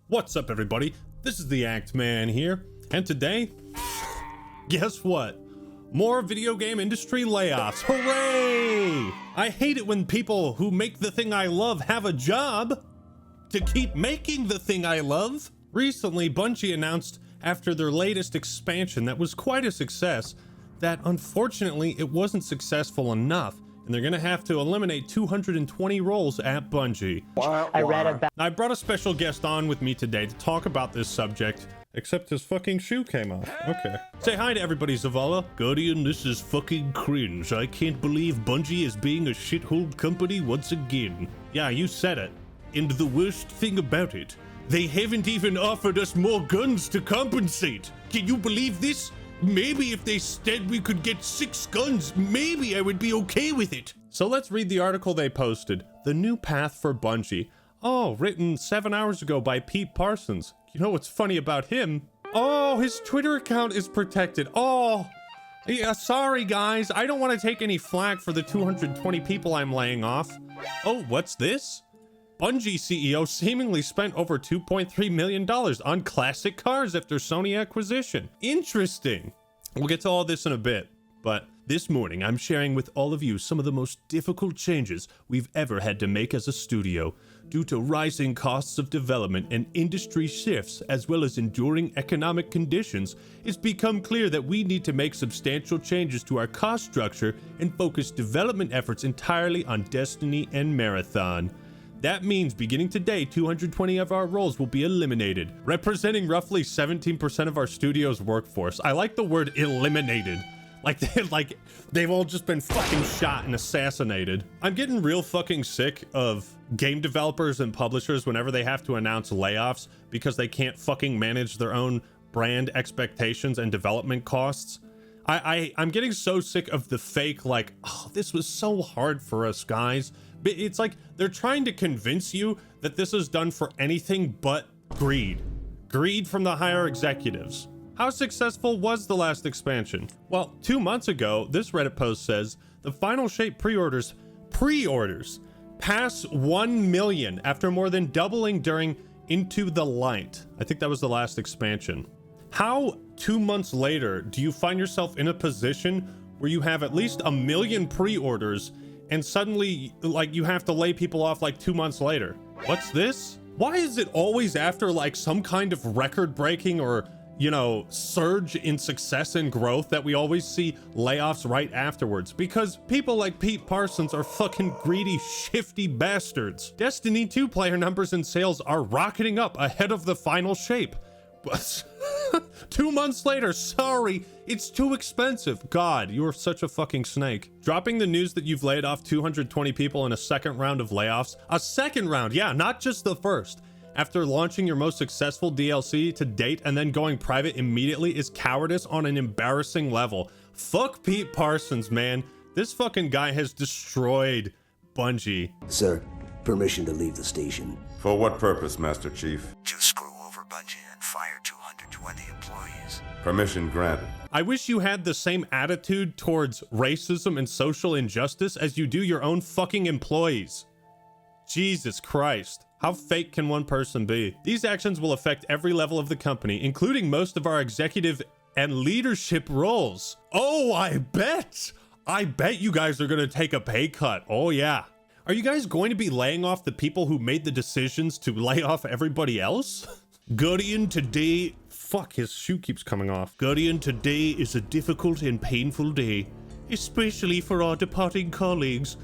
What's up, everybody? This is the Act Man here, and today, guess what? More video game industry layoffs. Hooray! I hate it when people who make the thing I love have a job to keep making the thing I love. Recently, Bungie announced after their latest expansion that was quite a success that unfortunately it wasn't successful enough, and they're gonna have to eliminate 220 roles at Bungie. I brought a special guest on with me today to talk about this subject, except his fucking shoe came off. Okay. Say hi to everybody, Zavala. Guardian, this is fucking cringe. I can't believe Bungie is being a shithole company once again. Yeah, you said it. And the worst thing about it, they haven't even offered us more guns to compensate. Can you believe this? Maybe if they said we could get 6 guns, maybe I would be okay with it. So let's read the article they posted. The new path for Bungie. Oh, written 7 hours ago by Pete Parsons. You know what's funny about him? Oh, his Twitter account is protected. Oh, yeah, sorry guys. I don't want to take any flack for the 220 people I'm laying off. Oh, what's this? Bungie CEO seemingly spent over $2.3 million on classic cars after Sony acquisition. Interesting. We'll get to all this in a bit, but this morning I'm sharing with all of you some of the most difficult changes we've ever had to make as a studio. Due to rising costs of development and industry shifts, as well as enduring economic conditions, it's become clear that we need to make substantial changes to our cost structure and focus development efforts entirely on Destiny and Marathon. That means beginning today, 220 of our roles will be eliminated, representing roughly 17% of our studio's workforce. I like the word eliminated. Like they've all just been fucking shot and assassinated. I'm getting real fucking sick of game developers and publishers whenever they have to announce layoffs because they can't fucking manage their own brand expectations and development costs. I'm getting so sick of the fake, like, oh, this was so hard for us, guys. But it's like they're trying to convince you that this is done for anything but greed. Greed from the higher executives. How successful was the last expansion? Well, 2 months ago, this Reddit post says, the Final Shape pre-orders pass 1 million after more than doubling during Into the Light. I think that was the last expansion. How 2 months later do you find yourself in a position where you have at least 1 million pre-orders and suddenly, like, you have to lay people off like 2 months later? What's this? Why is it always after like some kind of record-breaking or, you know, surge in success and growth that we always see layoffs right afterwards? Because people like Pete Parsons are fucking greedy, shifty bastards. Destiny 2 player numbers and sales are rocketing up ahead of the Final Shape. But 2 months later, sorry, it's too expensive. God, you are such a fucking snake. Dropping the news that you've laid off 220 people in a second round of layoffs. A second round, yeah, not just the first. After launching your most successful DLC to date and then going private immediately is cowardice on an embarrassing level. Fuck Pete Parsons, man. This fucking guy has destroyed Bungie. Sir, permission to leave the station. For what purpose, Master Chief? To screw over Bungie and fire 220 employees. Permission granted. I wish you had the same attitude towards racism and social injustice as you do your own fucking employees. Jesus Christ. How fake can one person be? These actions will affect every level of the company, including most of our executive and leadership roles. Oh, I bet you guys are gonna take a pay cut. Oh yeah. Are you guys going to be laying off the people who made the decisions to lay off everybody else? Guardian, today... Fuck, his shoe keeps coming off. Guardian, today is a difficult and painful day, especially for our departing colleagues,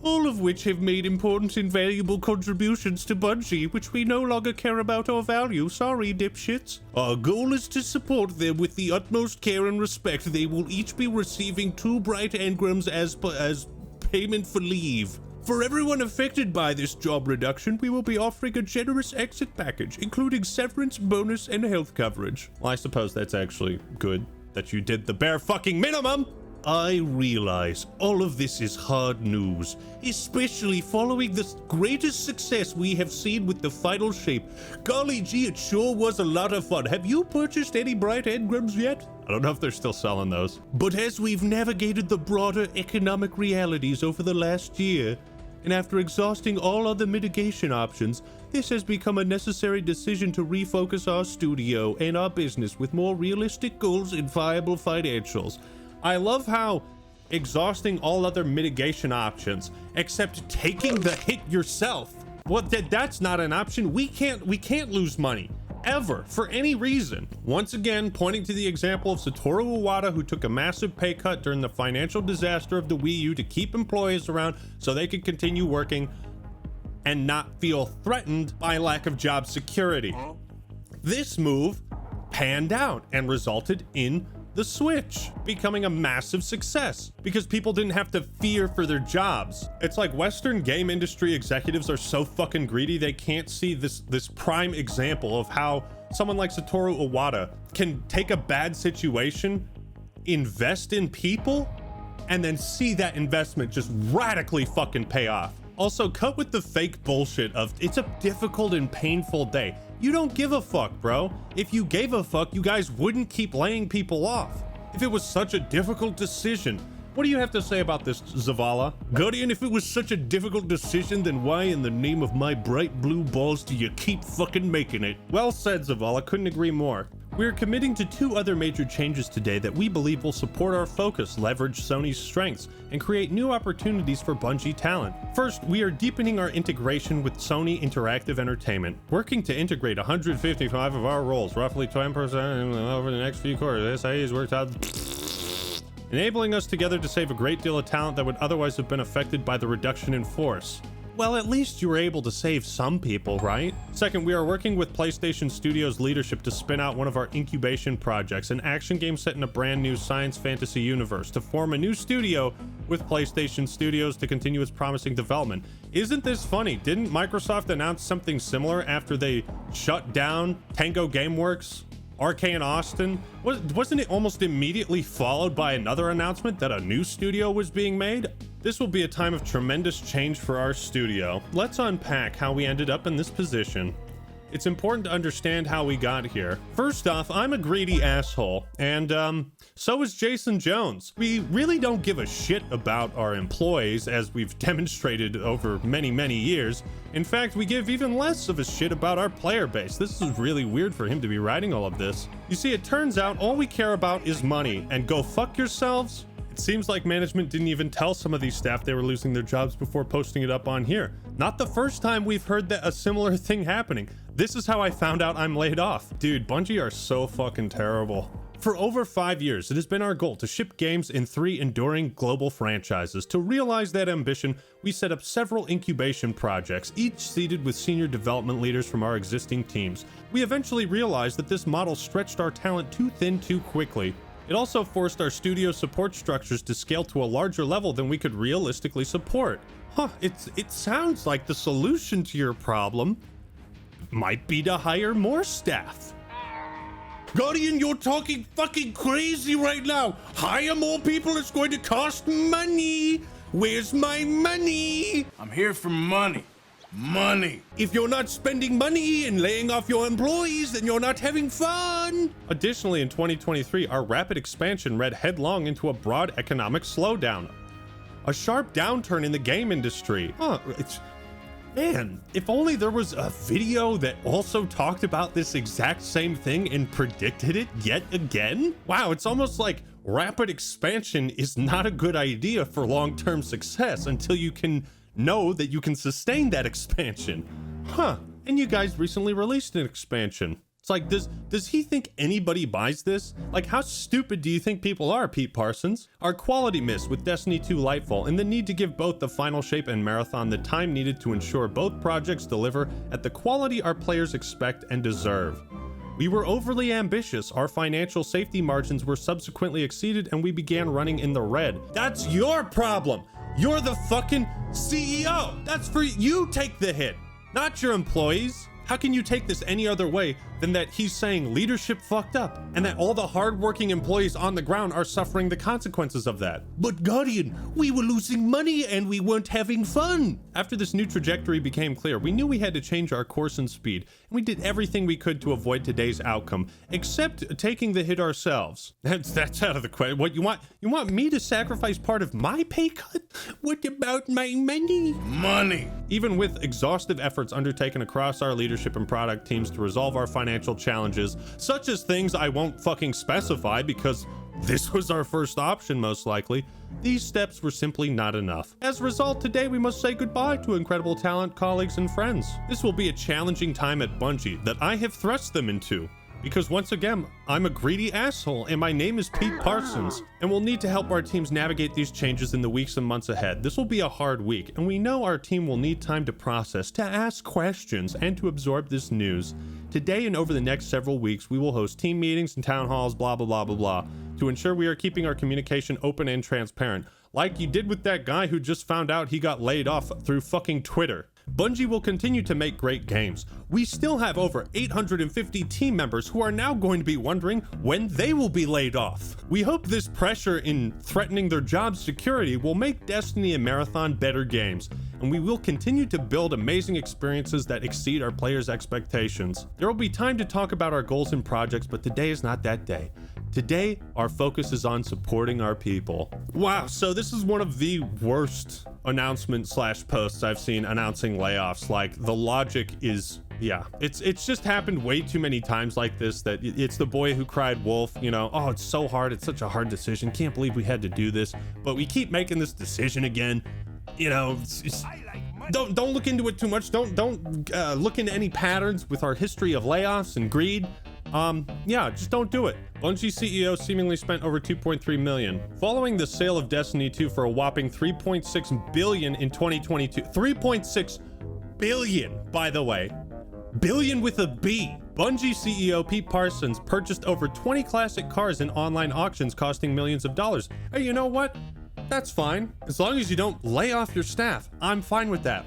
all of which have made important and valuable contributions to Bungie, which we no longer care about or value. Sorry, dipshits. Our goal is to support them with the utmost care and respect. They will each be receiving 2 bright engrams as payment for leave. For everyone affected by this job reduction, we will be offering a generous exit package, including severance, bonus, and health coverage. Well, I suppose that's actually good that you did the bare fucking minimum. I realize all of this is hard news, especially following the greatest success we have seen with the Final Shape. Golly gee, it sure was a lot of fun. Have you purchased any bright engrams yet? I don't know if they're still selling those. But as we've navigated the broader economic realities over the last year, and after exhausting all other mitigation options, This has become a necessary decision to refocus our studio and our business with more realistic goals and viable financials. I love how exhausting all other mitigation options, except taking the hit yourself. Well, that's not an option. We can't lose money. Ever, for any reason. Once again, pointing to the example of Satoru Iwata, who took a massive pay cut during the financial disaster of the Wii U to keep employees around so they could continue working and not feel threatened by lack of job security. This move panned out and resulted in the Switch becoming a massive success because people didn't have to fear for their jobs. It's like Western game industry executives are so fucking greedy they can't see this prime example of how someone like Satoru Iwata can take a bad situation, invest in people, and then see that investment just radically fucking pay off. Also, cut with the fake bullshit of it's a difficult and painful day. You don't give a fuck, bro. If you gave a fuck, you guys wouldn't keep laying people off. If it was such a difficult decision, what do you have to say about this, Zavala? Guardian, if it was such a difficult decision, then why in the name of my bright blue balls do you keep fucking making it? Well said, Zavala, couldn't agree more. We are committing to 2 other major changes today that we believe will support our focus, leverage Sony's strengths, and create new opportunities for Bungie talent. First, we are deepening our integration with Sony Interactive Entertainment, working to integrate 155 of our roles, roughly 10% over the next few quarters. SIE's worked out, enabling us together to save a great deal of talent that would otherwise have been affected by the reduction in force. Well, at least you were able to save some people, right? Second, we are working with PlayStation Studios leadership to spin out one of our incubation projects, an action game set in a brand new science fantasy universe, to form a new studio with PlayStation Studios to continue its promising development. Isn't this funny? Didn't Microsoft announce something similar after they shut down Tango Gameworks? Arcane Austin? Wasn't it almost immediately followed by another announcement that a new studio was being made? This will be a time of tremendous change for our studio. Let's unpack how we ended up in this position. It's important to understand how we got here. First off, I'm a greedy asshole, and so is Jason Jones. We really don't give a shit about our employees, as we've demonstrated over many, many years. In fact, we give even less of a shit about our player base. This is really weird for him to be writing all of this. You see, it turns out all we care about is money, and go fuck yourselves. It seems like management didn't even tell some of these staff they were losing their jobs before posting it up on here. Not the first time we've heard that a similar thing happening. This is how I found out I'm laid off. Dude, Bungie are so fucking terrible. For over 5 years, it has been our goal to ship games in 3 enduring global franchises. To realize that ambition, we set up several incubation projects, each seeded with senior development leaders from our existing teams. We eventually realized that this model stretched our talent too thin too quickly. It also forced our studio support structures to scale to a larger level than we could realistically support. It sounds like the solution to your problem might be to hire more staff. Guardian, you're talking fucking crazy right now. Hire more people, it's going to cost money. Where's my money? I'm here for money. Money. If you're not spending money and laying off your employees, then you're not having fun. Additionally, in 2023, our rapid expansion read headlong into a broad economic slowdown. A sharp downturn in the game industry. Man, if only there was a video that also talked about this exact same thing and predicted it yet again. Wow, it's almost like rapid expansion is not a good idea for long-term success until you can know that you can sustain that expansion. And you guys recently released an expansion. It's like, does he think anybody buys this? Like, how stupid do you think people are, Pete Parsons? Our quality miss with Destiny 2 Lightfall and the need to give both the Final Shape and Marathon the time needed to ensure both projects deliver at the quality our players expect and deserve. We were overly ambitious, our financial safety margins were subsequently exceeded, and we began running in the red. That's your problem! You're the fucking CEO! That's for you, take the hit, not your employees. How can you take this any other way than that he's saying leadership fucked up and that all the hardworking employees on the ground are suffering the consequences of that? But Guardian, we were losing money and we weren't having fun. After this new trajectory became clear, we knew we had to change our course and speed, and we did everything we could to avoid today's outcome, except taking the hit ourselves. That's out of the question. What you want me to sacrifice part of my pay cut? What about my money? Money. Even with exhaustive efforts undertaken across our leadership and product teams to resolve our financial challenges, such as things I won't fucking specify because this was our first option most likely, these steps were simply not enough. As a result, today we must say goodbye to incredible talent, colleagues, and friends. This will be a challenging time at Bungie that I have thrust them into. Because once again, I'm a greedy asshole and my name is Pete Parsons, and we'll need to help our teams navigate these changes in the weeks and months ahead. This will be a hard week, and we know our team will need time to process, to ask questions, and to absorb this news. Today and over the next several weeks, we will host team meetings and town halls, blah, blah, blah, blah, blah, to ensure we are keeping our communication open and transparent, like you did with that guy who just found out he got laid off through fucking Twitter. Bungie will continue to make great games. We still have over 850 team members who are now going to be wondering when they will be laid off. We hope this pressure in threatening their job security will make Destiny and Marathon better games, and we will continue to build amazing experiences that exceed our players' expectations. There will be time to talk about our goals and projects, but today is not that day. Today, our focus is on supporting our people. Wow, so this is one of the worst announcement/posts I've seen announcing layoffs. Like, the logic is, yeah, it's just happened way too many times like this that it's the boy who cried wolf, you know, oh, it's so hard, it's such a hard decision, can't believe we had to do this, but we keep making this decision again. You know, don't look into it too much. Don't look into any patterns with our history of layoffs and greed. Yeah, just don't do it. Bungie CEO seemingly spent over 2.3 million. Following the sale of Destiny 2 for a whopping 3.6 billion in 2022. 3.6 billion, by the way. Billion with a B. Bungie CEO Pete Parsons purchased over 20 classic cars in online auctions costing millions of dollars. Hey, you know what? That's fine. As long as you don't lay off your staff, I'm fine with that.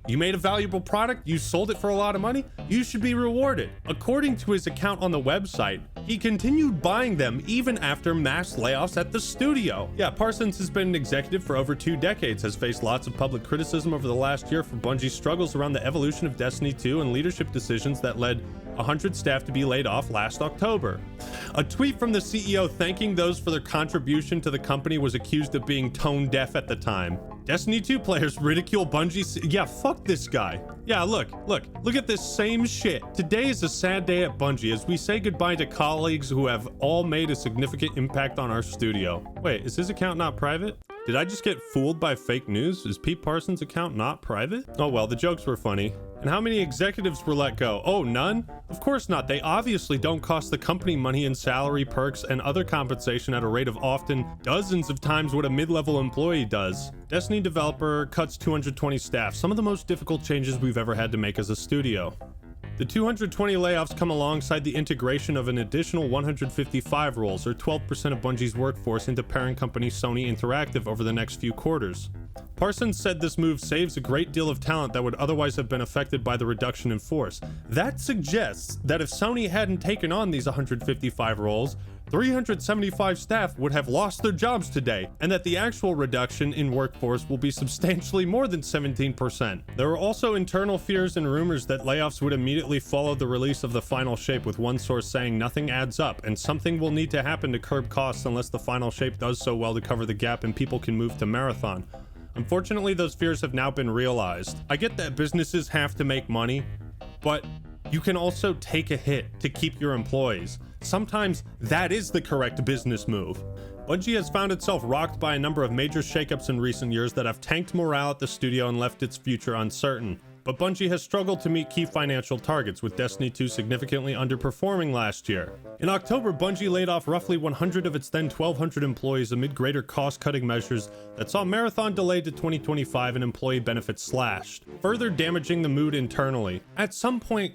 You made a valuable product, you sold it for a lot of money, you should be rewarded. According to his account on the website, he continued buying them even after mass layoffs at the studio. Yeah, Parsons has been an executive for over 2 decades, has faced lots of public criticism over the last year for Bungie's struggles around the evolution of Destiny 2 and leadership decisions that led 100 staff to be laid off last October. A tweet from the CEO thanking those for their contribution to the company was accused of being tone deaf at the time. Destiny 2 players ridicule Bungie. Yeah, fuck this guy. Yeah, look at this same shit. Today is a sad day at Bungie as we say goodbye to colleagues who have all made a significant impact on our studio. Wait, is his account not private? Did I just get fooled by fake news? Is Pete Parsons' account not private? Oh well, the jokes were funny. And how many executives were let go? Oh, none? Of course not. They obviously don't cost the company money in salary, perks, and other compensation at a rate of often dozens of times what a mid-level employee does. Destiny developer cuts 220 staff, some of the most difficult changes we've ever had to make as a studio. The 220 layoffs come alongside the integration of an additional 155 roles, or 12% of Bungie's workforce, into parent company Sony Interactive over the next few quarters. Parsons said this move saves a great deal of talent that would otherwise have been affected by the reduction in force. That suggests that if Sony hadn't taken on these 155 roles, 375 staff would have lost their jobs today, and that the actual reduction in workforce will be substantially more than 17%. There are also internal fears and rumors that layoffs would immediately follow the release of the final shape, with one source saying nothing adds up and something will need to happen to curb costs unless the final shape does so well to cover the gap and people can move to Marathon. Unfortunately, those fears have now been realized. I get that businesses have to make money, but you can also take a hit to keep your employees. Sometimes that is the correct business move. Bungie has found itself rocked by a number of major shakeups in recent years that have tanked morale at the studio and left its future uncertain. But Bungie has struggled to meet key financial targets, with Destiny 2 significantly underperforming last year. In October, Bungie laid off roughly 100 of its then 1,200 employees amid greater cost-cutting measures that saw Marathon delayed to 2025 and employee benefits slashed, further damaging the mood internally. At some point,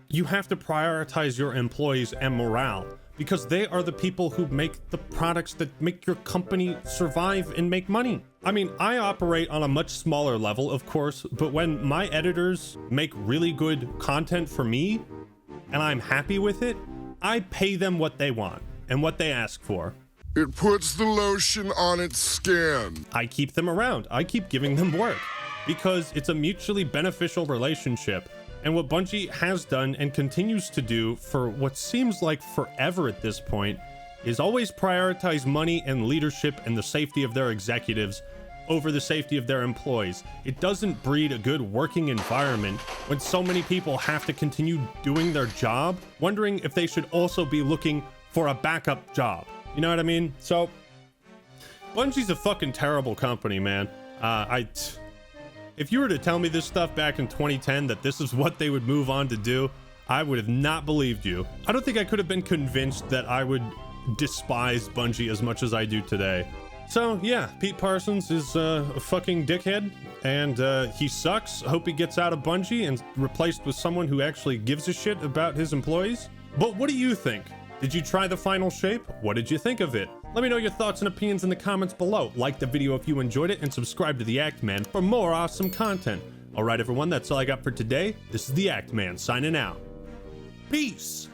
you have to prioritize your employees and morale, because they are the people who make the products that make your company survive and make money. I mean, I operate on a much smaller level, of course, but when my editors make really good content for me and I'm happy with it, I pay them what they want and what they ask for. It puts the lotion on its skin. I keep them around. I keep giving them work because it's a mutually beneficial relationship. And what Bungie has done and continues to do for what seems like forever at this point is always prioritize money and leadership and the safety of their executives over the safety of their employees. It doesn't breed a good working environment when so many people have to continue doing their job, wondering if they should also be looking for a backup job. You know what I mean? So Bungie's a fucking terrible company, man. If you were to tell me this stuff back in 2010, that this is what they would move on to do, I would have not believed you. I don't think I could have been convinced that I would despise Bungie as much as I do today. So yeah, Pete Parsons is a fucking dickhead, and he sucks. Hope he gets out of Bungie and replaced with someone who actually gives a shit about his employees. But what do you think? Did you try the final shape? What did you think of it? Let me know your thoughts and opinions in the comments below. Like the video if you enjoyed it, and subscribe to the Act Man for more awesome content. All right, everyone, that's all I got for today. This is the Act Man signing out. Peace.